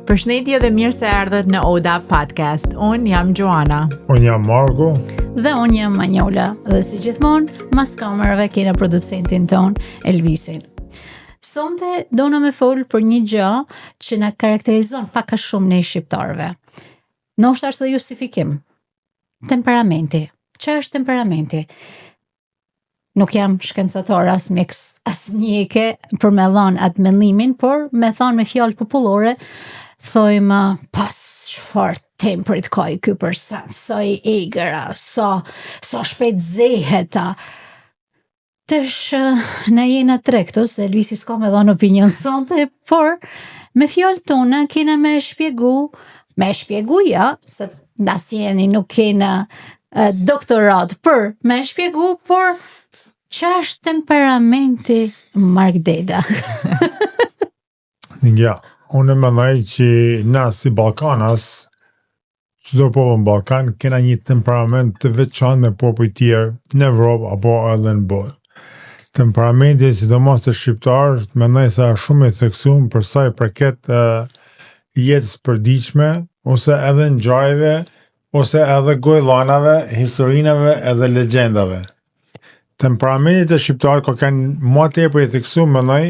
Përshëndetje dhe mirë se erdhët në Oda Podcast. Unë jam Joana. Unë jam Marko. Dhe unë jam Manjola. Dhe si gjithmonë, mas kamerave kena producentin ton, Elvisin. Sonte dona me fol për një gjë që na karakterizon pak a shumë ne shqiptarëve. Ndoshta është dhe justifikim. Temperamenti. Çfarë është temperamenti? Nuk jam shkencator as mjeke për me dhënë atë mendimin, por me thonë me fjalë popullore, thojmë pas çfarë temperit ka ky person, sa i egra, sa shpejt zeheta. Tash na jena tre këtu, se Elvisi s'ka me dhënë opinion sonte, por me fjalë tona kena me shpjegu ja, se asnjëri nuk kena doktorat për me shpjegu, por që është temperamenti Mark Deda? Ja, unë mendoj që na si Ballkanas, çdo popull në Ballkan kena një temperament të veçantë me popull tjerë në Evropë apo edhe në botë. Temperamenti sidomos të shqiptarëve mendoj se është shumë i theksuar për sa i përket jetës përditshme ose edhe ngjarjeve ose edhe gojllanave, historinave edhe legjendave. Temperamentet e shqiptarët ka kanë më tepër i theksuar mendoj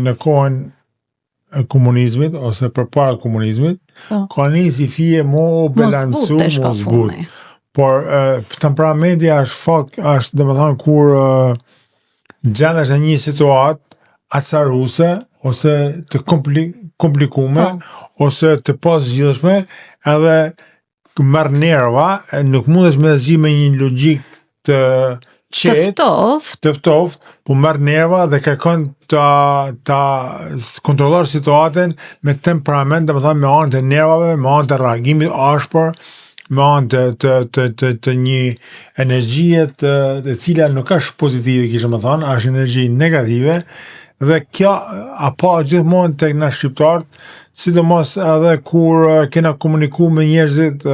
në kohën e komunizmit ose përpara komunizmit, ka nisi fije më balancu, më zbut. Por temperamenti është domethënë kur gjendesh në një situatë acaruese ose të komplikume ose të pasgjidhshme, edhe merr nerva, nuk mundesh me zgjidh me një logjik të tëftoft, po merr nerva dhe kërkon ta kontrollor situatën me temperament, domethënë me anë të nervave, me anë të reagimit ashpër, me anë të një energjie e cila nuk është pozitive, kishë më thënë, është energji negative, dhe kjo apo gjithmonë tek na shqiptarët, sidomos edhe kur kena komuniku me njerëzit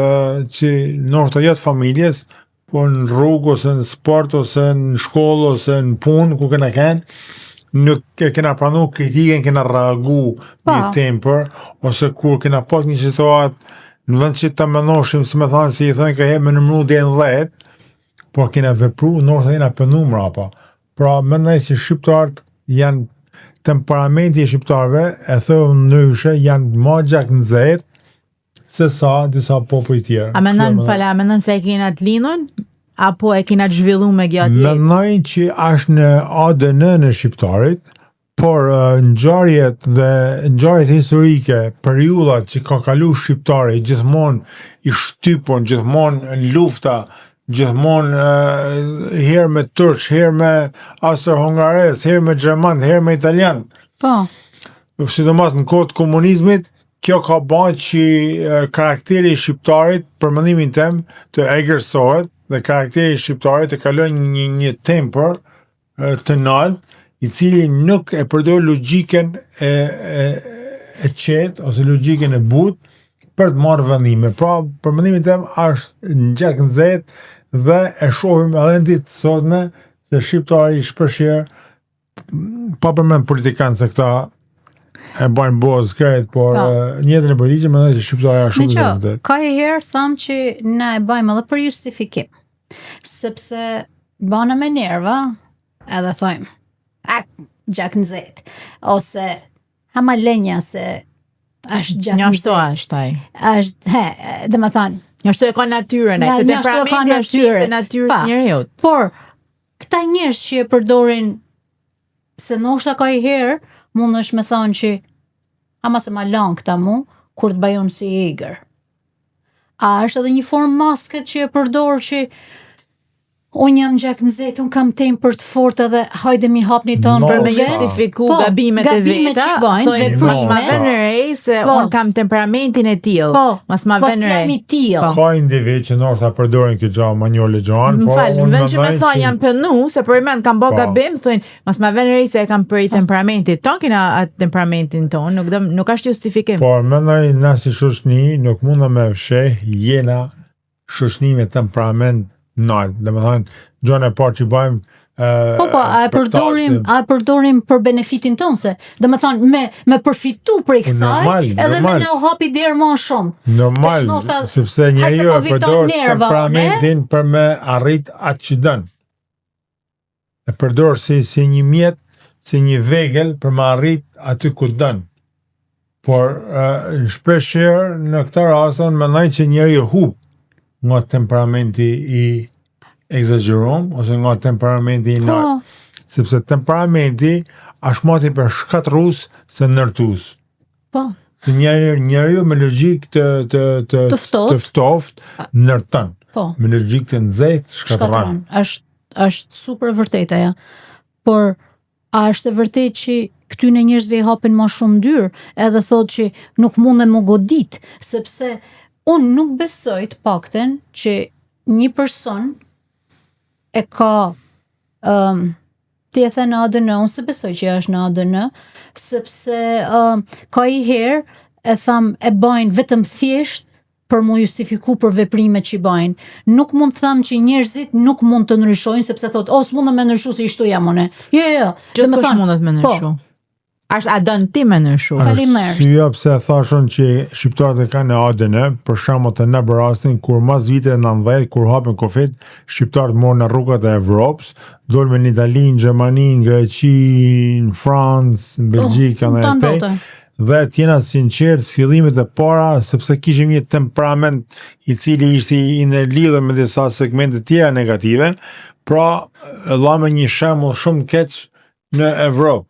që ndoshta jashtë familjes, po në rrugë ose në sport ose në shkollë ose në punë ku kena nuk kena pranu kritikën, kena reagu një temper, ose kur kena pas një situatë në vend që ta mendoshim, si me thonë, si i thonë ka me nëmru dhe në 10, po kena vepru, nërë jena pënu mrapa. Pra, mendoj si shqiptarët janë, temperamenti e shqiptarëve, e thëmë ndryshe, janë ma gjak në 10, se sa disa popull tjerë. A mendon se e kena të lindur apo e kena të zhvilluar me gjatë jetës? Mendoj që është në ADN në shqiptarit, por ngjarjet historike, periudhat që ka kalu shqiptari, gjithmonë i shtypon, gjithmonë në lufta, gjithmonë herë me turq, herë me austro-hungares, herë me gjerman, herë me italian. Po. Sidomos në kohët komunizmit, kjo ka bën që karakteri i shqiptarit, për mendimin tim, të egërsohet dhe karakteri i shqiptarit të kalon një temper të lartë, i cili nuk e përdor logjikën e qetë ose logjikën e butë për të marrë vendime. Pra, për mendimin tim është në gjak në 10 dhe e shohim edhe në ditë sotme se shqiptari shpeshherë pa përmend politikanë se këta e bajnë bozë krejt, por njëtën e përdiqe më që shqiptarja është shumë në 10. Ka e herë thamë që na e bajmë edhe për justifikim, sepse bana me nerva edhe thojmë gjak në 10, ose hama lenja se është gjak në 10. Njështu është ai. Dhe më thonë, njështu e ka natyrën, se temperamenti është pjesë e natyrës njeriut. Por, këta njerëz që e përdorin, se ndoshta ka i herë, mund është me thonë që ama se ma lanë këta mu, kur të bajon si eger. A është edhe një formë masket që e përdorë që unë jam gjak në 10, unë kam temper të fortë edhe hajde mi hapni tonë për me justifiku gabimet e veta, mas ma vënë re se unë kam temperamentin e tillë, mas ma vënë re. Ka individ që ndoshta përdorin këtë gjë Manjole Gjoan, po unë vend që me thonë jam pënu, se për mend kam bë gabim, thonë, mas ma vënë re se e kam për i temperamentit ton, kena atë temperamentin ton, nuk është justifikim. Por mendoj na si shoqni nuk mundem me fsheh jena shoqni me temperament nalt. Dhe me thënë, gjone e parë që bëjmë a e përdorim për benefitin tonë, se dhe me thonë me përfitu për i kësaj, edhe me në hapi derë më shumë. Normal, sepse njeriu e përdor temperamentin për me arrit atë që dën. E përdor si një mjet, si një vegël për me arrit aty ku dën. Por shpeshherë në këtë rast mendoj që njeriu hub nga temperamenti i egzageruar ose nga temperamenti i lartë. Sepse temperamenti është më tepër shkatërrues se ndërtues. Po. Njeriu me logjik të ftoft ndërton. Po. Me logjik të nxehtë shkatërron. Është super vërtet ajo. Por a është e vërtet që këtyne njerëzve i hapin më shumë dyrë, edhe thotë që nuk mund më godit, sepse unë nuk besoj të pakten që një person e ka ti e the në ADN, unë se besoj që është në ADN, sepse ka i herë e tham e bajnë vetëm thjesht për mu justifiku për veprimet që i bajnë. Nuk mund të tham që njerëzit nuk mund të ndryshojnë, sepse thotë, s'mundë me ndryshu se ishtu jam une. Jo. Gjithë mundet me ndryshu. Ashtë a dënë ti me ndryshu. Faleminderit. Si pse thashën që shqiptarët e kanë në ADN, për shembull të në rastin kur mas viteve 90, kur hapën kufit, shqiptarët morën në rrugët e Evropës, dolën në Itali, në Gjermani, në Greqi, në Francë, në Belgjikë, në Europë. Dhe t'jena sinqert fillimet e para, sepse kishim një temperament i cili ishte i në lidhur me disa segmente tjera negative, pra dhame një shembull shumë keq në Evropë.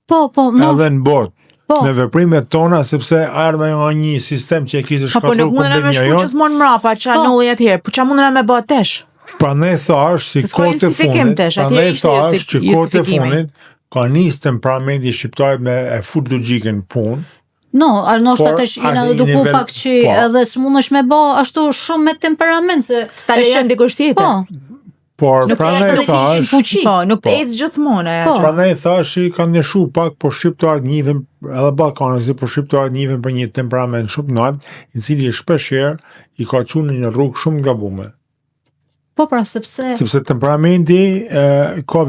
Edhe në botë. Me veprimet tona, sepse ardhme nga një sistem që e kishte shkatruar komplet njeriu. Po nuk mundena me shku gjithmonë mrapa, ç'a nolli atëherë, po ç'a mundena me bë tesh? Prandaj thash si kohët e fundit, ka nis temperamenti shqiptarit me e fut logjikën punë. No, nështë atë jena dhe duku pak që edhe s'mundesh me bë ashtu shumë me temperament, se sta lejon dikush tjetër. Por prandaj thash, nuk të ecë gjithmonë. Prandaj thash që kanë ndeshu pak, por shqiptarët njihen edhe ballkanësit, por shqiptarët njihen për një temperament shumë nalt, i cili shpeshherë i ka çuar në një rrugë shumë gabuar. Po pra, sepse temperamenti ka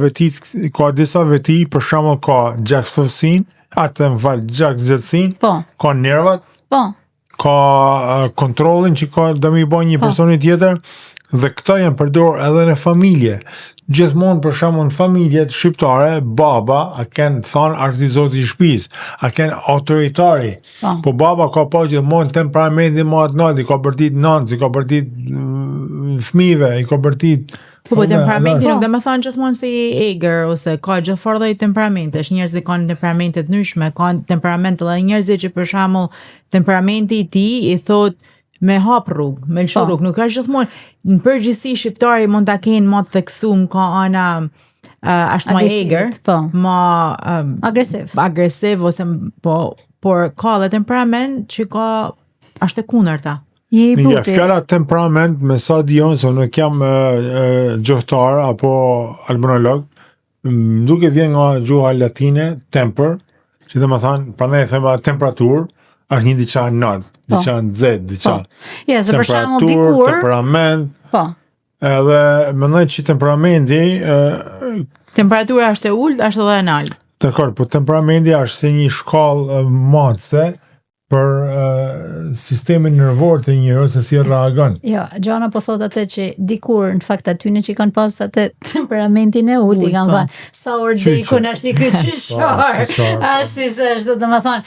disa veti, për shembull ka gjakstësin, gjakzëtsin, ka nervat, ka kontrollin që ka do mi bën një personi tjetër, dhe këta janë përdor edhe në familje. Gjithmonë për shembull në familjet shqiptare, baba a ken thon është zoti i shtëpisë, a ken autoritari. Po baba ka pa gjithmonë temperamentin më të lartë, ka bërtit nënës, ka bërtit fëmijëve, i ka bërtit. Po temperamenti nuk do të thonë gjithmonë si eger ose ka gjithë lloj temperamentesh. Njerëzit kanë temperamente të ndryshme, kanë temperament edhe njerëzit që për shembull temperamenti i tij i thotë me hap rrugë, me lëshu rrugë, nuk është gjithmonë, në përgjithësi shqiptari mund ta kenë më të theksuar, ka ana është më eger, më agresiv ose por ka edhe temperament që ka është e kundërta. Nga fjala temperament me sa dion se nuk jam gjuhëtar apo albanolog, duke vjen nga gjuha latine temper, që do të thonë, prandaj thema temperaturë, është një diçka nalt. Diçka nxehtë, diçka. Ja, se për shembull dikur temperament. Edhe mendoj që temperamenti temperatura është e ulët, është edhe e lartë. Dakor, po temperamenti është si një shkallë matëse për sistemin nervor të njeriut se si reagon. Jo, Gjana po thot atë që dikur në fakt aty në që kanë pas atë temperamentin e ulët, i kanë thënë sa ordekun është i ky qyshar. Asi është do të thonë.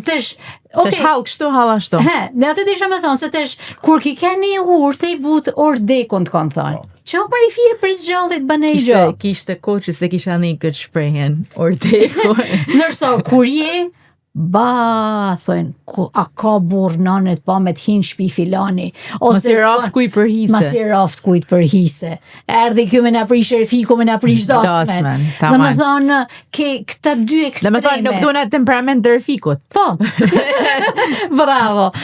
Tesh hall kështu, hall ashtu. Ne atë disha me thonë se tesh kur ki keni urtë i but ordekun të kanë thënë. Që o për i fije për zgjallit bëne i gjë. Kishte koqë se kisha një këtë shprehen ordekun. Nërsa kur je thojnë, a ka burë nënet pa me t'hin shpi filani. Mas i raft kujt për hise. Mas i raft kujt për hise. Erdi kjo me na prish sherifiku, me na prish dasmen. Dhe me thonë, këta dy ekstreme. Dhe me thonë, nuk do në temperament dhe refikut. Po. Bravo.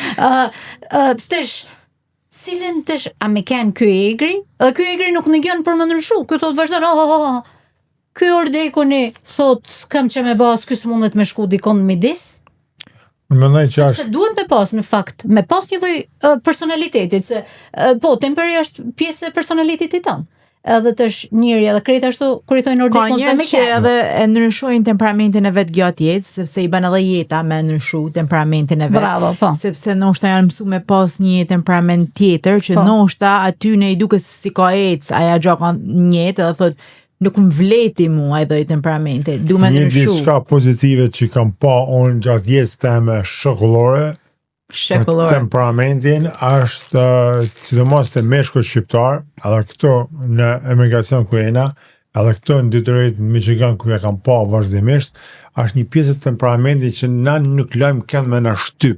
Cilën a me ken kjo egri? Dhe kjo egri nuk në gjenë për më ndryshu. Kjo thotë vazhdan, ky ordekuni thot s'kam që me bas, ky s'mundet me shku dikon midis. Sepse duhet me pas në fakt, me pas një lloj personalitetit, se po temperi është pjesë e personalitetit tënd. edhe të njëri edhe krejt ashtu kur i thonë Ka Nordic mos njerëz me që keq. edhe e ndryshojnë temperamentin e vet gjatë jetës, sepse i bën edhe jeta me ndryshu temperamentin e vet. Bravo, po. Sepse ndoshta janë mësuar me pas një temperament tjetër që Po. ndoshta aty ne i duket se si ka ecë, aja gjaka një jetë edhe thot nuk më vleti mua ai lloj temperamenti, du me Një ndryshu. diçka pozitive që kam pa unë gjatë jetës teme shokullore, Shekullor. temperamentin është sidomos të meshkujt shqiptar, edhe këto në emigracion ku jena, edhe këto në Detroit, në Michigan ku ja kam pa vazhdimisht, është një pjesë të temperamentit që na nuk lajmë kënd me na shtyp,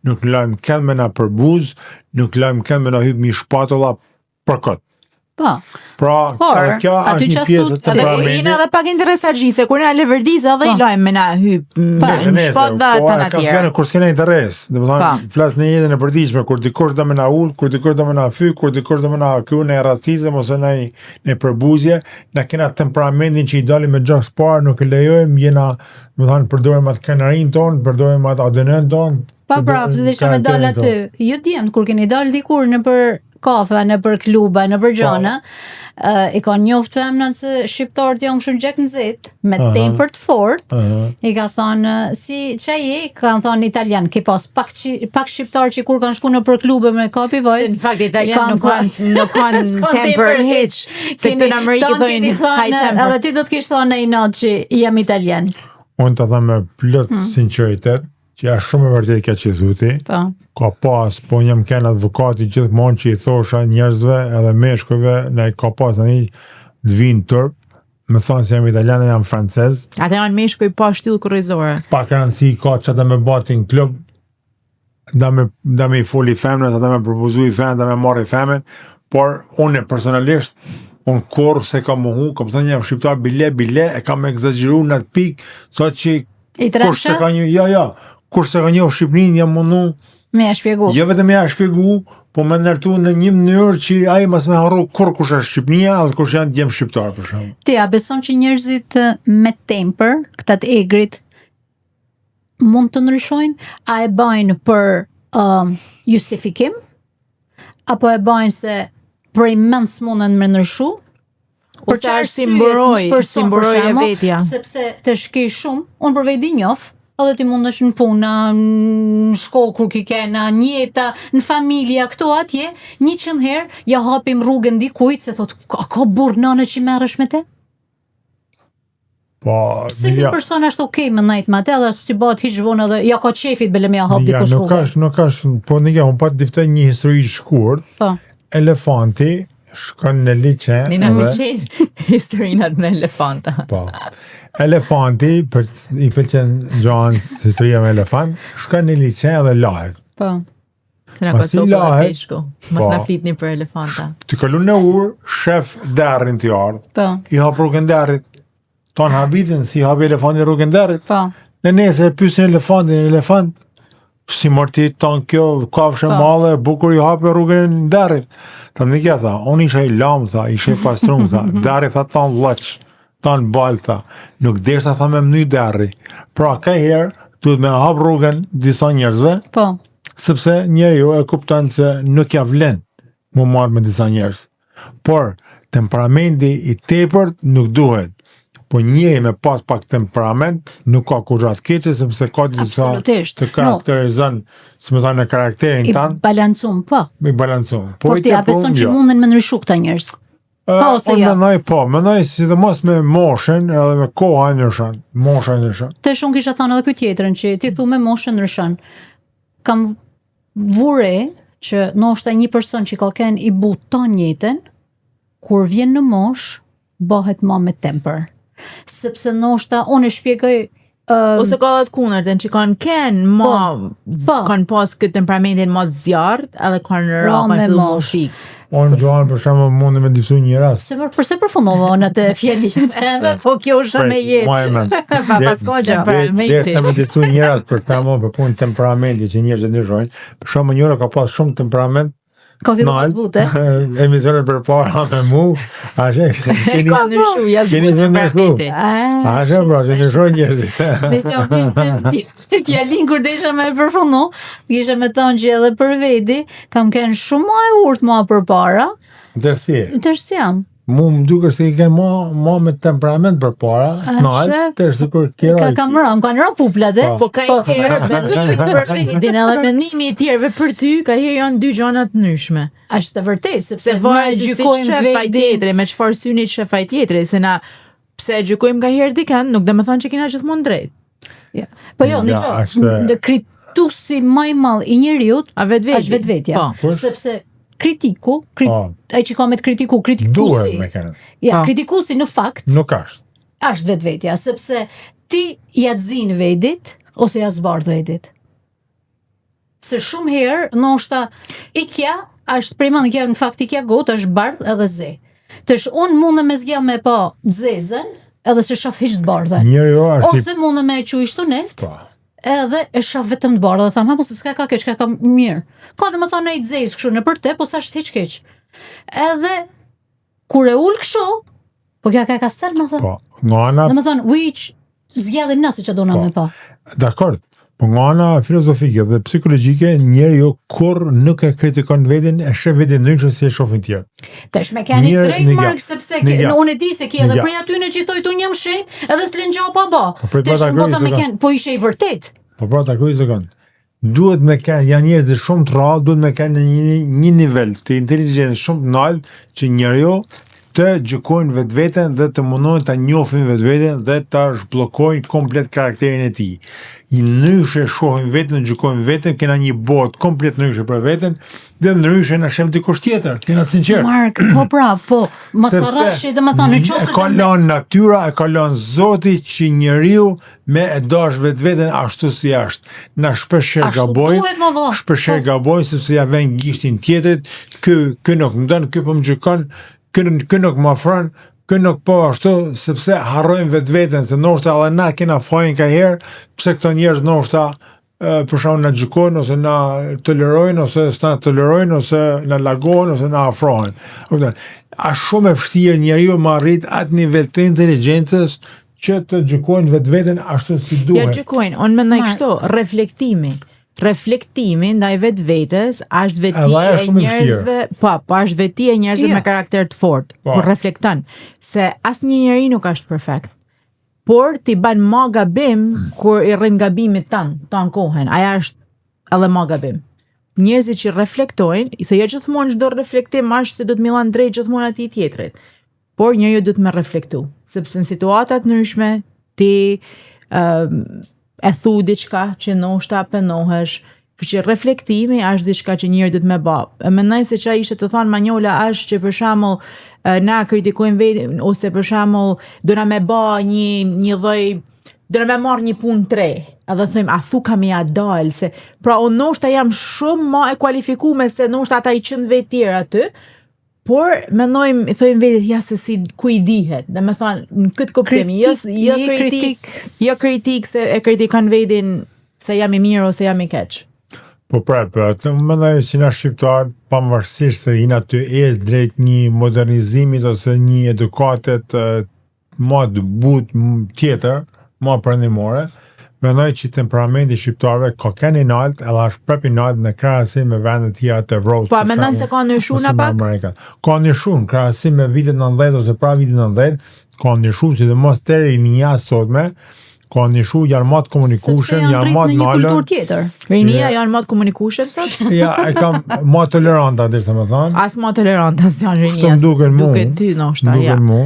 nuk lajmë kënd me na përbuz, nuk lajmë kënd me na hyp mi shpatulla për këtë. Po. Pra, Por, edhe kjo aty është një që pjesë thut- të Edhe jena temperamentit. edhe pak interesargji, se kur na lëvërdiza edhe Po. i lajmë me na hyp në shpat dhe po, ta e na kam tjerë. fjene kur s'kena interes. Dhe më thonë, Pa. flas në jetën e përditshme, kur dikush do me na ul, kur dikush do me na fyk, kur dikush do me na kryu në racizëm ose në përbuzje, na kena temperamentin që i dalim me gjokë s'parë, nuk e lejojmë, jena, më thonë, përdorim atë kanarin tonë, përdorim atë ADN tonë. Pa bravo, dhe isha me dal aty. Jo djemt, kur keni dal dikur në për kafe, në për kluba, në për gjana, i ka njoft femnat se shqiptarët janë shumë gjek nxit, me Aha. temper të fort. Aha. I ka thonë, si që je, kanë thonë italian, ke pas pak shqiptar që kur kanë shku në për klube me kapi vajzë. Se në fakt italian nuk kanë S'kan temper temper hiç. Se këtu në Amerikë Tonë keni thonë high thonë, temper. edhe ti do të kish thonë i natë që jam italian. Unë të them me plot sinqeritet, që ja shumë e vërtet kjo që thuti, Po. ka pas, po njëm ken advokati gjithmonë që i thosha njerëzve edhe meshkujve, ne ka pas në një të vinë tërp, me thonë se jam italiane, jam francez, Ata janë meshkuj pa shtyllë kurrizore. pa rëndësi ka që da me bati në klub, da me i foli femnës, da me propozu i femnën, da me marri femnën, por unë personalisht, unë kur se kam muhu, kam thënë jam shqiptar bile, e kam egzageru në atë pikë, sa që I kur se tremsha? ka një, kur se ka një Shqipnin, jam mundu, Me ja shpjegu. jo vetëm ja shpjegu, po me ndërtu në një mënyrë që ai mos me harru kur kush është Shqipnia, edhe kush janë djem shqiptar për shembull. Ti a beson që njerëzit me temper, këta të egrit, mund të ndryshojnë? A e bajnë për justifikim? Apo e bajnë se prej mend s'mundën me ndryshu? Ose çfarë është si arsye mburoj, një person, si mburoj për e shembull, vetja. Sepse të shkej shumë, unë për veti njoh, edhe ti mundesh në puna, në shkollë kur ki kena, njeta, në familja, këto atje, 100 herë ja hapim rrugën dikujt se thot, ka burr nënë që merresh me te? Po, Se një person është okej me najt me atë, edhe si bëhet hiç vonë edhe ja ka qefit bele me ja hap dikush nuk rrugën. nuk është, po unë pa të diftoj një histori shkurt, Po. elefanti shkon në liçen, Nina edhe- më qenë historinat me elefanta. Po. Elefanti, i pëlqen Gjoans historia me elefant, shkon në liçen dhe lahet. Po. Se na Masi ka topë lahet, dhe peshku. Mos po. na flitni për elefanta. Të kalon në urë, shef derrin të ardh, Po. i hap rrugën derrit. Ton habitin si hapi elefanti rrugën derrit. Po. Në nesër pyesin elefant, si morti ton kjo kafshë Po. madhe, bukur i hapi rrugën derrit. Ta më kja tha, unë isha i lam, tha, isha i pastrum, tha, derri tha ton vllaç, ton bal, tha, nuk desha tha me mny derri. Pra, ka herë, duhet me hap rrugën disa njerëzve, Po. sepse njeriu e kupton se nuk ja vlen mu marrë me disa njerëz. Por, temperamenti i tepërt nuk duhet. Po njeri me pas pak temperament nuk ka kurrë të keqe, sepse ka disa Absolutisht. të karakterizon, si më thënë, në karakterin I tanë, balancum, po. i balancon. Por ti a beson që mundën me ndryshu këta njerëz? Po ose jo? Mendoj sidomos me moshën edhe me koha ndryshon. Mosha ndryshon. Të shumë kisha thënë edhe këtë tjetrën, që ti thu me moshën ndryshon. Kam vure që ndoshta një person që ka ken i but ton jetën, kur vjen në mosh, bëhet ma me temper. Sepse ndoshta unë e shpjegoj Ose ka dhe të kundërtën që kanë Po. kanë pas këtë temperamentin ma të zjarrt, edhe kanë ra, me kanë fillu mosh. moshik. Unë Gjoan për shembull mundi me difsu një rast. përse përfundova unë atë fjalin edhe po kjo është me jetë. Pa pas kohë. Dhe me difsu një rast për shembull për punë temperamenti që njerëzit ndryshojnë. Për shembull njëra ka pas shumë temperament. Ka fillu pas bute. Emisionet për para me mu, ashe, Ka ndryshu, ja keni zbutë ndryshu. temperamenti. Ashe, pra, që ndryshojnë njerëzit. Dhe fjalin kur desha me përfundu, kisha me thonë që edhe për veti kam kënë shumë ma e urtë ma për para, Ndërsi, tërës jam. mu më duket se i kanë ma me temperament përpara, nalt, tërse kur këraj. Kanë rënë puplat, Po ka herë mendimi për Fedin edhe mendimi i tjerëve për ty, ka herë janë dy gjëra të ndryshme. Është të vërtetë, sepse Se ne varet se si gjykojmë shef faj vetin. tjetri, me çfarë syni shef faj tjetri, se na pse gjykojmë ka herë dikën, nuk do të thonë që kena gjithmonë drejt. Ja. Po jo, Ja, në krituesi më i madh i njeriut A vetveti? është vetvetja. Po. Sepse kritiku, Po. ai që ka me të Duhet kritikuesi. me kanë. Ja, Po. kritikuesi në fakt Nuk është. është vetvetja, sepse ti ja zin vedit ose ja zbardh vedit. Se shumë herë, ndoshta ikja është prima në në fakt ikja gotë është bardh edhe ze. Tash unë mundem me zgjell me pa zezën edhe se shoh hiç të bardhën. Njëri jo është Ose mundem me quaj shtunet po. edhe e shoh vetëm të bardhë dhe tham, ha po se s'ka ka keq, ka mirë. Ka dhe më thonë ai zezë kështu në për te, po sa është hiç keq. Edhe kur e ul kështu, po kja ka stel më thonë. Po. Nga ana, Dhe më thonë, ujq zgjallim na se që dona Po. me pa. dakord. Po nga ana filozofike dhe psikologjike, njeri jo kur nuk e kritikon vetin, e shef vetin ndryshe si e shohin tjerë. Tash me keni Mirë, drejt një Mark, gjë. sepse Një gjë. unë e di se ki edhe Një gjë. prej aty në që thoj tu njëm shi, edhe s'len gjo pa ba. Po, prit, Tash ta unë kujtoj po se me ka- ken, po ishe i vërtet. Po pra ta kujtoj sekond. Duhet me kanë janë njerëz shumë të rrallë, duhet me kanë një nivel të inteligjencë shumë të lartë që njeriu të gjykojnë vetveten dhe të mundohen ta njohin vetveten dhe ta zhbllokojnë komplet karakterin e tij. I ndryshe shohin veten, gjykojnë veten, kena një botë komplet ndryshe për veten, dhe ndryshe na shef dikush tjetër, të jena sinqert. Mark, po pra, po, mos harrosh, dhe më thonë, në qoftë e se ka lënë natyra, e ka lënë Zoti që njeriu me e dash vetveten ashtu si është. Na shpeshherë Ashtu gabojnë, duhet, mo vëlla. shpeshherë gabojnë sepse ja vën gishtin tjetrit, ky nuk më don, ky po më gjykon, ky nuk më ofron, ky nuk po ashtu, sepse harrojnë vetveten, se ndoshta edhe na kena fajin ka herë, pse këto njerëz ndoshta për shkak na gjykojnë ose na tolerojnë ose s'na tolerojnë ose na largohen ose na afrohen. Kupton? A shumë e vështirë njeriu më arrit atë nivel të inteligjencës që të gjykojnë vetveten ashtu si Ja duhet. gjykojnë, unë mendoj Mark. kështu, reflektimi ndaj vetvetes është veti Edhe ajo e është shumë e njerëzve, po është veti e njerëzve Jo. me karakter të fortë, Po. kur reflekton, se asnjë njeri nuk është perfekt. Por ti ban ma gabim kur i rrin gabimit tan kohën. Aja është edhe ma gabim. Njerëzit që reflektojnë, se jo gjithmonë çdo reflektim është se do të millan drejt gjithmonë atij tjetrit. Por njeriu duhet me reflektu, sepse në situata të ndryshme ti e thu diçka që ndoshta penohesh, që reflektimi është diçka që njeriu duhet me bë. Mendoj se çfarë ishte të thonë Manjola është që për shembull na kritikojmë vetin ose për shembull do na me bë një lloj do na me marr një punë tre, edhe thëjmë, a thu kam ja dal, se pra unë ndoshta jam shumë ma e kualifikume se ndoshta ata i qënë vetë tjerë aty, por mendojmë, i thojmë vetit, ja se si ku i dihet, dhe me thonë, në këtë kuptim, jo kritik se e kritikon vetin se jam i mirë ose jam i keq. Po prapë, të mendoj si na shqiptar, pavarësisht se jena të ecë drejt një modernizimit ose një edukate të më të butë tjetër, më perëndimore, mendoj që temperamenti shqiptarëve ka qenë i lartë, edhe është prapë i lartë në krahasim me vende të tjera të Evropës. Po, mendon se ka ndryshuar na pak? Ka ndryshuar në krahasim me vitet 90 ose para vitit 90, ka ndryshuar sidomos deri në një sotme, ka ndryshuar janë më të komunikueshëm, janë më të një nalën. kulturë tjetër. Rinia janë më të komunikueshëm sot? Ja, e kam më toleranta, dirë më thonë. As më toleranta si janë rinia. Kështu më duken mu. Duket ty ndoshta, ja. Duken mu.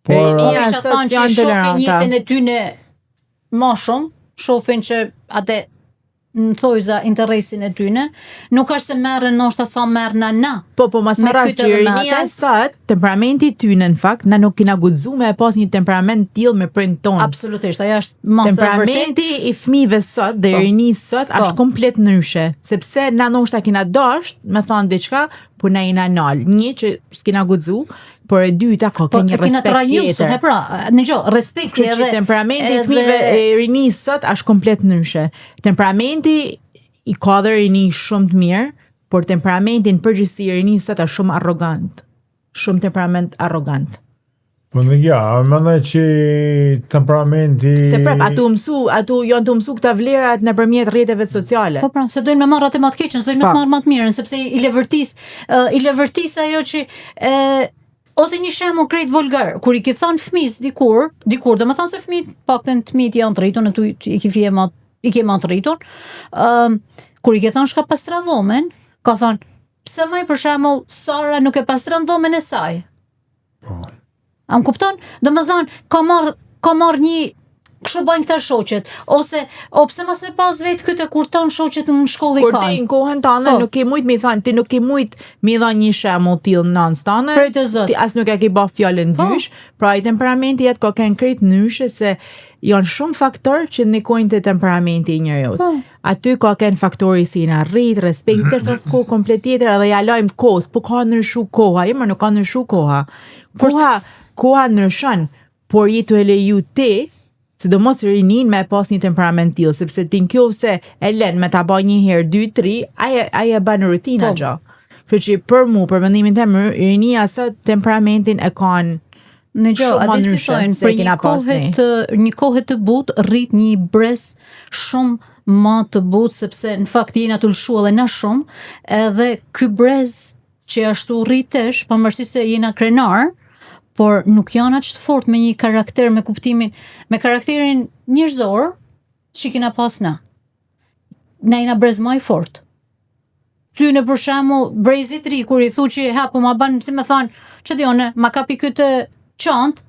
Por Rinia Kisha sot thonë që janë shohin toleranta. jetën e tyne më shumë, shohin që atë në thojza interesin e tyne, nuk është se merren ndoshta sa merr na. Po, mas Me rast këtë që edhe me rinia atë. sot, temperamenti tyne në fakt, na nuk kina guxu me e pas një temperament tillë me prind ton. Absolutisht, ajo është mos e vërtet. Temperamenti i fëmijëve sot dhe i rinisë sot është komplet ndryshe, sepse na ndoshta kina dasht me thonë diçka, por na jena nal. Një që s'kina guxu, por e dyta ka Po një kena të respekt rajusur, tjetër. pra, në gjë, respekti Kështu që edhe temperamenti i fëmijëve e rinisë sot është komplet ndryshe. Temperamenti i ka dhe rini shumë të mirë, por temperamenti në përgjithësi i rinisë sot është shumë arrogant. Shumë temperament arrogant. po në ja, mendoj që temperamenti Se prap, atu janë të mësu këta vlerat nëpërmjet rrjeteve sociale. Po pra, se dojnë me marrë atë më të keqen, se dojnë me të marrë më të mirën, sepse i levërtis ajo që ose një shembull krejt vulgar, kur I ke thënë fëmis dikur, do më thonë se fëmijët paktën të fëmijët janë të rritur, aty I ke më të rritur, kur I ke thënë shka pastra dhomen, ka thënë, pse maj për shembull Sara nuk e pastron dhomen e saj? A më kupton? Do më thonë, ka marr një kështu bajnë këta shoqet, ose pse mas me pas vetë këtë kur tanë shoqet në shkollë I Kur ti kanë. në kohën tënde nuk ke mujt me thënë, ti nuk ke mujt me dhënë një shembull tillë nënës tënde. Prej të Zot. Ti as nuk e ke bë fjalën dysh, pra I temperamenti jet ka konkret nyshe se janë shumë faktorë që ndikojnë te temperamenti I njeriut. Aty ka kënë faktori si na rrit, respekt, këtë kohë komplet tjetër edhe ja lajm kohës, po ka ndryshu koha, jo më nuk ka ndryshu koha. Koha ndryshon, por jetu e leju ti sidomos rinin me pas një temperament tillë, sepse ti nëse e lën me ta bëj një herë, 2, 3, ai e bën rutinë gjë. Kështu që për mu, për mendimin tim, rinia sot temperamentin e kanë Në gjë, a di si thojnë, për një kohë të butë rrit një brez shumë më të butë, sepse në fakt jena të lëshu edhe na shumë, edhe ky brez që ashtu rritesh, pavarësisht se jena krenar, por nuk janë aq të fort me një karakter, me kuptimin, me karakterin njerëzor që kena pas na. Na jena brez më I fort. Ty në për shembull brezit ri kur I thu që po ma ban, si më thon, ç'dione, ma kapi këtë çantë,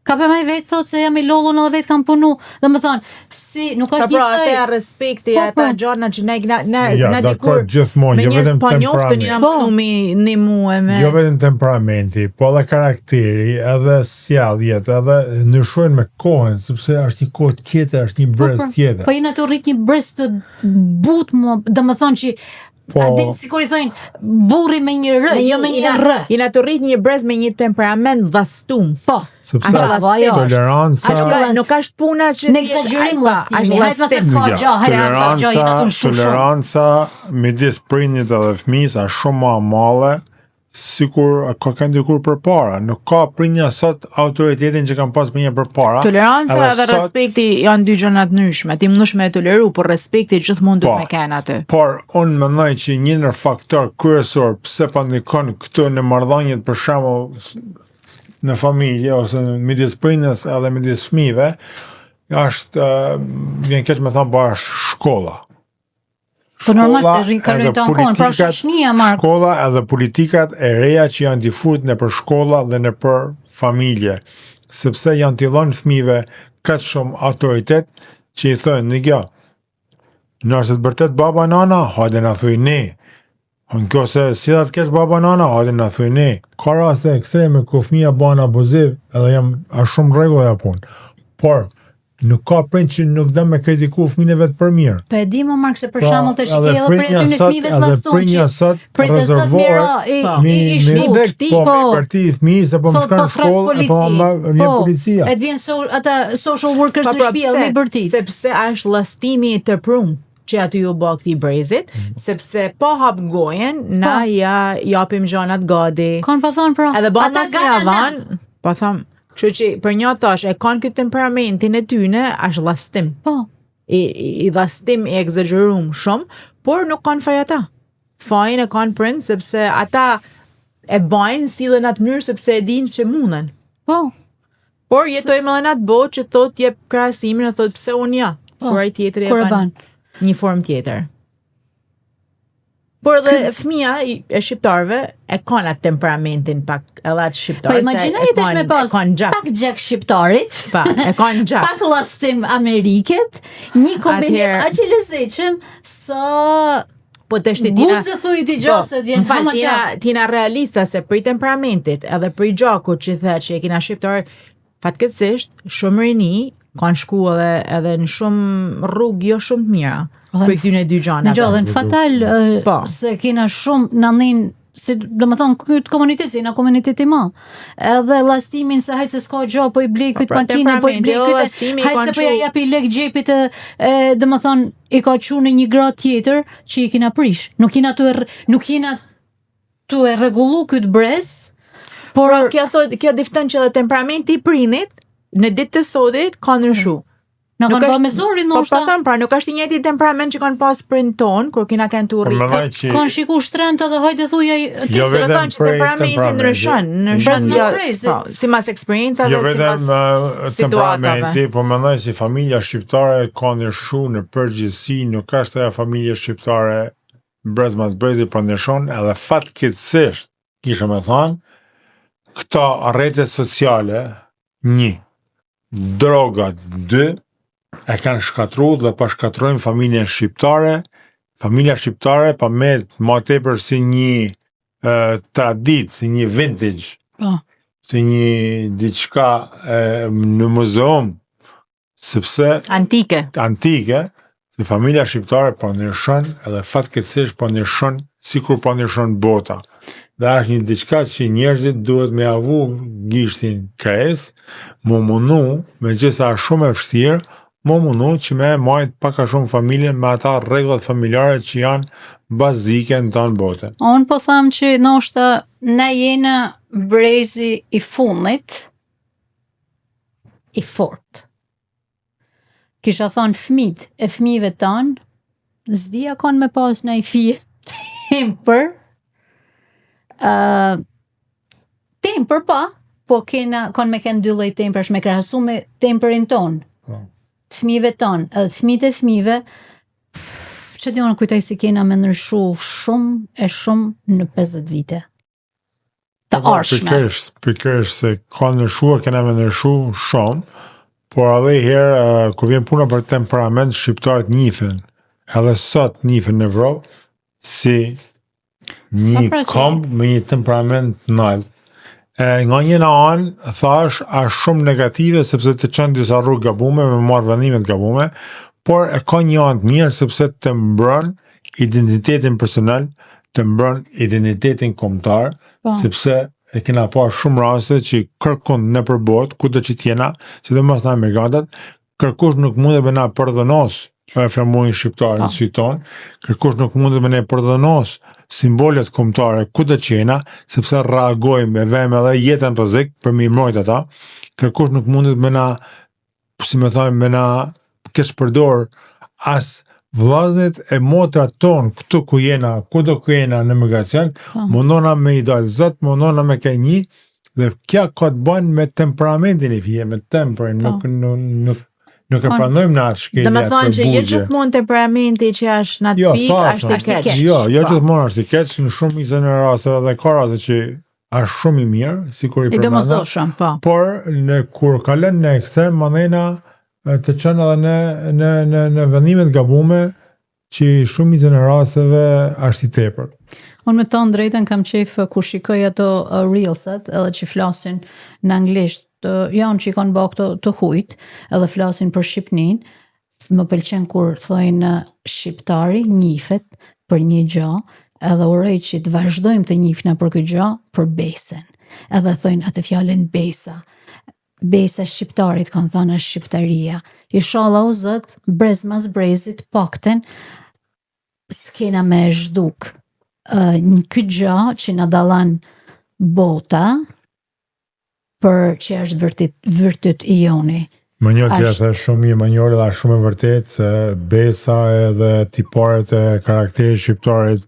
kape më vetë thot se jam I lollun edhe vetë kam punu. Dhe më thonë, si nuk është një saj... Pra, respekti, ata gjana që na dikur gjithmonë, me njërës pa njoftën I na mënu me mua me... Jo vetëm temperamenti, po edhe karakteri, edhe sjelljet, edhe ndryshojnë me kohën, sepse është një kohë tjetër, është një brez tjetër. Po jena të rrit një brez të butë, dhe më thonë që sikur I thojnë, burri me një rë, jo me një rë. Jena të rrit një brez me një temperament dhastum. Po. Sepse toleranca nuk është puna që në egzagerim llastimi, hajt mos e s'ka gjë, toleranca midis prindit edhe fëmijës është shumë më e madhe sikur ka kanë dikur përpara. Nuk ka prindja sot autoritetin që kanë pas prindja përpara. Toleranca edhe respekti janë dy gjëra të ndryshme. Ti mundesh me toleru, por respekti gjithmonë duhet me kenë aty. Por unë mendoj që një ndër faktor kryesor pse po ndikon këtu në marrëdhëniet për shembull në familje ose midis prindës edhe midis fëmijëve është vjen keq me thënë bash shkolla. Po normal se rrinë të ankon, pra shoqënia marrë. Shkolla edhe politikat e reja që janë difut në për shkolla dhe në për familje, sepse janë t'i dhënë fëmijëve këtë shumë autoritet që I thënë, në kjo, nëse të bërtet baba nana, hajde na thuj ne. Në kjo se si da të kesh baba nana, hajde na thuj ne. Ka raste ekstreme ku fëmija bën abuziv edhe jam shumë rregull ja punë. Por nuk ka prind që nuk do me kritiku fëmijën e vet për mirë. Po e di më Mark se për shembull të shikoj edhe për aty në fëmijëve të laston që rezervuar liberti fëmijë se po më shkon në shkollë po më vjen policia. E vjen ata social workers në shtëpi me liberti. Sepse është llastimi I teprum që aty ju bë këtij brezit, sepse po hap gojen, na ja japim gjanat gati. Kan pa thon pra. Edhe bata s'kan, po them, kështu që për një tash e kanë këtë temperamentin e tyne, është llastim. Po. I llastim I egzageruar shumë, por nuk kanë faj ata. Fajin e kanë prind sepse ata e bajnë sillen atë mënyrë sepse e dinë se mundën. Po. Por jetojmë edhe në atë botë që thot jep krahasimin e thot pse unë ja, kur ai tjetri e bën një formë tjetër. Por edhe fëmia e shqiptarëve e kanë atë temperamentin pak edhe atë shqiptar. Po imagjinoj tesh me pas pak gjak shqiptarit. Pa, e kanë gjak. Pak llastim Ameriket, një kombinim aq I lezetshëm sa po të shtitina. Guxë thuj ti gjose vjen tina realista se për temperamentit edhe për gjakut që the që e kena shqiptarët fatkeqësisht shumë rini kanë shku edhe në shumë rrugë jo shumë të mira për këtyne dy gjana. Në gjallën fatal se kena shumë nëndin, si do më thonë këtë komunitet, si na komunitet I madh. Edhe llastimin se hajtë se s'ka gjë, po I blej këtë makinë, po I blej këtë, hajtë se po ja japi lek gjepit, do më thonë I ka qu në një grad tjetër që I kina prish. Nuk kina tu e rregullu këtë brez, por kjo difton që edhe temperamenti I prinit në ditë të sotit ka ndryshu. Në kanë bërë me zorin Po ndoshta. thëmë, pra nuk është i njëjti temperament që kanë pas prind ton kur kina kanë tu rritë. Mendoj që Kanë shiku shtremtë edhe hajde thuja ti. Jo Se vetëm thonë që prej temperamenti temperamenti. ndryshon Mas jo, brezi. po, si mas eksperiencave, jo si vetëm mas temperamenti, po mendoj si familja shqiptare ka ndryshu në përgjithësi, nuk është ajo familja shqiptare brez brezi po ndryshon, edhe fatkeqësisht, kisha me thonë, këto rrjetet sociale, 1, drogat, 2, e kanë shkatru dhe pa shkatrojnë familjen shqiptare. Familja shqiptare pa merr më tepër si një tradit, si një vintage, Po. si një diçka në muzeum, sepse antike. se familja shqiptare po ndryshon edhe fatkeqësisht po ndryshon sikur po ndryshon bota. Dhe është një diçka që njerëzit duhet me avu gishtin kres, mu mundu, megjithëse është shumë e vështirë, mu mundu që me majt paka shumë familjen me ata rregullat familjare që janë bazike në tonë botën. Unë po tham që ndoshta ne jena brezi i fundit i fort. Kisha thonë fëmijëve tanë, s'dia kanë me pas në i fije temper, temper pa, po kanë me kënë dy lloj tempersh me krahasu me temperin ton. Po. Të fëmijëve ton, edhe të fëmijët e fëmijëve, që di unë kujtoj si kena me ndryshu shumë në 50 vite. Të arshme. Pikërisht se ka ndryshuar, kena me ndryshu shumë, por edhe herë, kur vjen puna për temperament, shqiptarët njihen, edhe sot njihen në Evropë, si një komb me një temperament nalt. Nga njëna anë, thash, është shumë negative, sepse të qënë disa rrugë gabume, me marrë vendimet gabume, por e ka një anë të mirë, sepse të mbron identitetin personal, të mbron identitetin kombëtar, sepse e kena pa shumë raste që kërkon në përbot, ku të që tjena, që dhe mos në Amerikantat, kërkush nuk mund e me na përdhënos flamurin shqiptar në syton, kërkush nuk mund e me ne përdhënos simbolet kombëtare ku të qena, sepse reagojmë e veme edhe jetën rrezik për mi mbrojt ata, kërkush nuk mund e me na, si me thajmë, me na kesh përdor as vllaznet e motrat ton këtu ku jena, kudo ku jena në migracion, mundona me idealizat, mundona me ke një, dhe kja ka të bën me temperamentin e fije, me temperin, nuk e pranojmë në atë shkelja të buzje. Dhe me thonë që jetë gjithmonë temperamenti që është në atë pikë, është i keq. Jo, gjithmonë është i keq, në shumë i në raste dhe ka raste që është shumë i mirë, sikur i përmenda, por kur kalen në ekstrem, mandena të qenë edhe në vendimet gabume që shumë i në rasteve është i tepër. Unë me thonë drejtën kam qefë kur shikoj ato reelset edhe që flasin në anglisht, janë që i kanë bërë këto të hujt edhe flasin për Shqipnin, më pëlqen kur thojnë shqiptari njifet për një gjë, edhe urej që të vazhdojmë të njifna për këtë gjë për besën. Edhe thojnë atë fjalën besa. Besa shqiptarit kanë thënë është shqiptaria. Inshallah o Zot, brez mas brezit pakten s'kena me zhduk një këtë gjë që na dallan bota për që është vërtet i joni. Më tja se shumë mirë, më njërë dhe shumë e vërtet se besa edhe tiparet e karakterit shqiptarit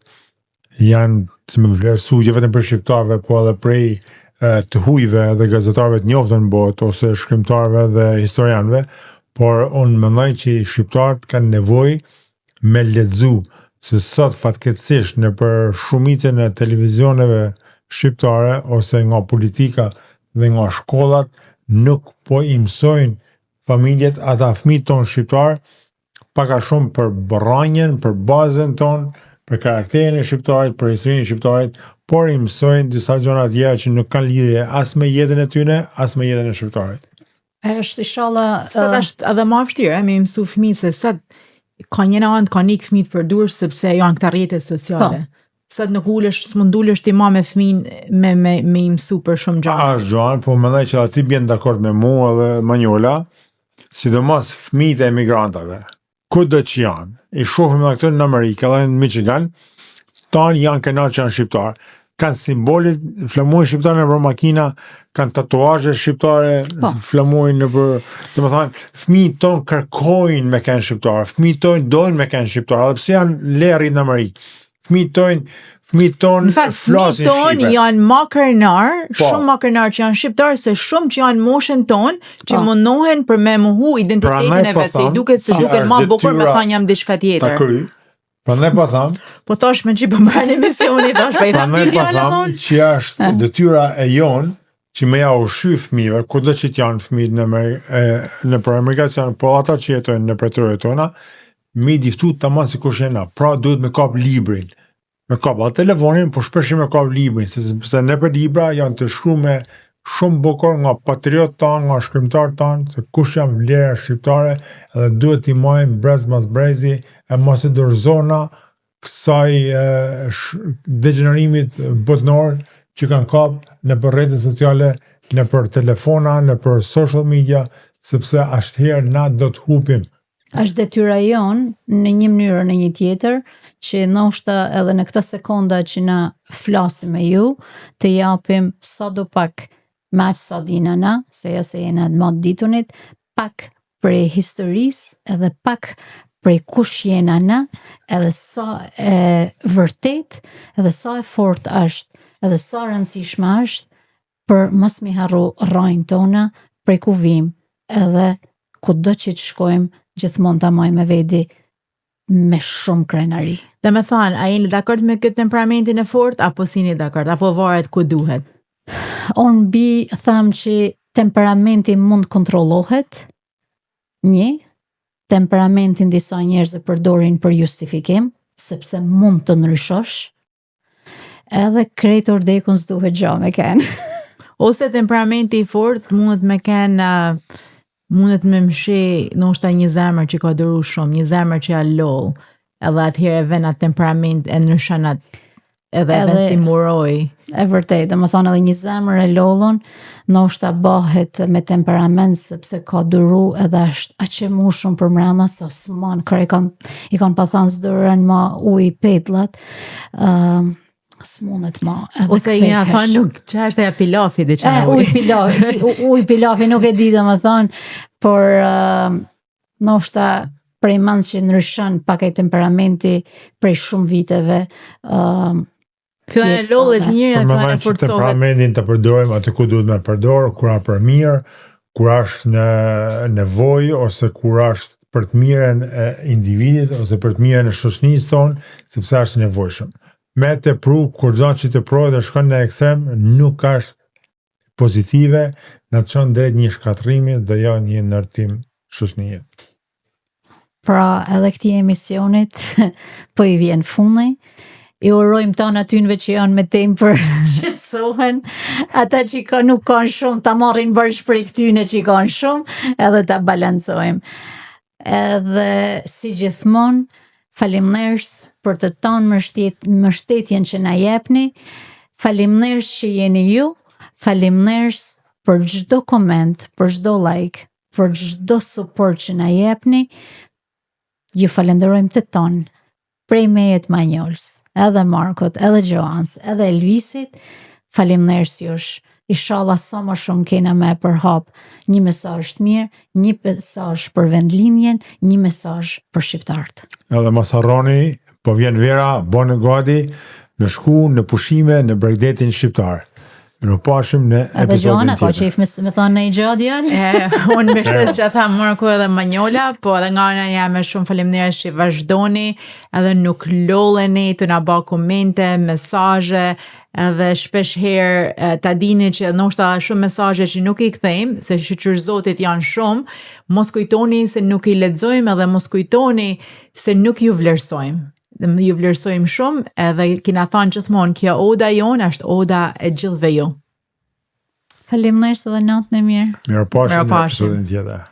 janë të më vlerësu, jo vetëm për shqiptarve, po edhe prej të hujve dhe gazetarve të njoftën në botë, ose shkrimtarve dhe historianve, por unë mendoj që shqiptarët kanë nevojë me lexu, se sot fatkeqësisht në për shumicën e televizioneve shqiptare ose nga politika dhe nga shkollat nuk po i mësojnë familjet ata fëmijët tonë shqiptar paka shumë për bërranjen, për bazën tonë, për karakterin e shqiptarit, për historinë e shqiptarit, por i mësojnë disa gjëra të tjera që nuk kanë lidhje as me jetën e tyre, as me jetën e shqiptarit. Është inshallah sot është edhe më vështirë me mësu fëmijë se sot ka një anë ka nik fëmijët për dur sepse janë këta rrjete sociale. Sot nuk s'mundulesh ti ma me fëmin me i mësu për shumë gjëra. Është Gjoan, po mendoj që ati bjen dakord me mua dhe Manjola, sidomos fëmijët e emigrantave, kudo që janë, i shohim edhe këtu në Amerikë, edhe në Michigan, tanë janë kënaqur që janë shqiptar. kanë simbolit, flamojnë shqiptare nëpër makina, kanë tatuazhe shqiptare, flamojnë nëpër, domethënë, fëmijët tonë kërkojnë me kënë shqiptare, fëmijët tonë dojnë me kënë shqiptare, edhe pse janë lerë në Amerikë. Fëmijët tonë flasin shqipe. Fëmijët tonë janë më krenar, shumë më krenar që janë shqiptarë se shumë që janë moshën tonë, që mundohen për me mohu identitetin e vet, se duket se duken më bukur me thënë jam diçka tjetër. Prandaj po tham. Po thash me ç'i bëjmë emisioni tash po i tham ti fjalën. Që është detyra e jon që me ja ushqy fëmijëve, kudo që janë fëmijët në për Amerikanë, po ata që jetojnë në pretoriat tona, me diftu tamam sikur jena. Pra duhet me kap librin. Me kap atë telefonin, po shpesh me kap librin, sepse nëpër libra janë të shkruar shumë bukur nga patriot tanë, nga shkrimtar tanë, se kush jam vlera shqiptare, edhe duhet t'i majmë brez mas brezi, e mos e dorëzona kësaj degenerimit botnor që kanë kap në për rrjetet sociale, në për telefona, në për social media, sepse ashtëherë na do të hupim. Është detyra jonë në një mënyrë në një tjetër, që ndoshta edhe në këto sekonda që na flasim me ju, të japim sadopak maqë sa dinana, se jo se jena të mod ditunit, pak prej historisë edhe pak prej kush jena na, edhe sa e vërtet, edhe sa e fort është, edhe sa rëndësishme është, për mos mi harru rrajnë tona, prej ku vim, edhe kudo që të shkojmë, gjithmonë ta majmë me vedi me shumë krenari. Dhe me thanë, a jeni dakord me këtë temperamentin e fort, apo s'jeni dakord, apo varet ku duhet? Unë tham që temperamenti mund kontrollohet, temperamentin disa njerëz e përdorin për justifikim, sepse mund të ndryshosh, edhe krejt ordekun s'duhet gjë me kenë. Ose temperamenti i fort mundet me kenë, mundet me mshi ndoshta një zemër që ka dëru shumë, një zemër që ja lol, edhe atëherë vjen atë temperament e ndryshon atë edhe si muroj. E vërtet, dhe më thonë edhe një zemër e lollon, ndoshta bëhet me temperament sepse ka duru edhe është aq e mushun për mrena sa s'man, kërë i kanë pa thonë s'durën ma uj petlat, s'mundet ma edhe ose i nga thonë nuk që është e pilafi dhe që uj pilafi nuk e di dhe më thonë, por ndoshta prej mend që ndryshon pak e temperamenti prej shumë viteve, Fjala e lollet njëri dhe fjala e forcohet. Temperamentin të përdojmë atë ku duhet me përdor, kur është për mirë, kur është në nevojë, ose kur është për të mirën e individit, ose për të mirën e shoqërisë tonë, sepse është nevojshëm. Me të pru, kur gjatë që të prohet dhe shkon në ekstrem, nuk është pozitive, në të çon drejt një shkatrimi dhe jo një ndërtim shoqërie. Pra edhe këtij emisionit po i vjen fundi. I urojmë tonë atynve që janë me temë për qetësohen, ata që nuk kanë shumë, ta marrin bërsh për i këtyne që kanë shumë, edhe ta balancojmë. Edhe si gjithmonë, faleminderit për të tonë mbështetjen që na jepni, faleminderit që jeni ju, faleminderit për çdo koment, për çdo like, për çdo support që na jepni. Ju falenderojmë të tonë. Prej mejet Manjols, edhe Markot, edhe Gjoans, edhe Elvisit, faleminderit jush. Inshallah sa më shumë kena me përhap një mesazh të mirë, një mesazh për vendlinjen, një mesazh për shqiptarët. Edhe mos harroni, po vjen vera, bëni gati me shku në pushime në Bregdetin shqiptar. Në pashim në episodin tjetër. Edhe Gjoana, ka qef me thonë në i gjatë janë? Unë me shtes që tha Marko edhe Manjola, po edhe nga ana jam shumë faleminderit që vazhdoni, edhe nuk lolleni të na bë komente, mesazhe, edhe shpesh herë ta dini që ndoshta shumë mesazhe që nuk i kthejmë, se shqyr Zotit janë shumë, mos kujtoni se nuk i lexojmë edhe mos kujtoni se nuk ju vlerësojmë. Ju vlerësojmë shumë, edhe kina thënë gjithmonë, kjo oda jonë është oda e gjithëve ju. Faleminderit edhe natën e mirë. Mirupafshim në episodin tjetër.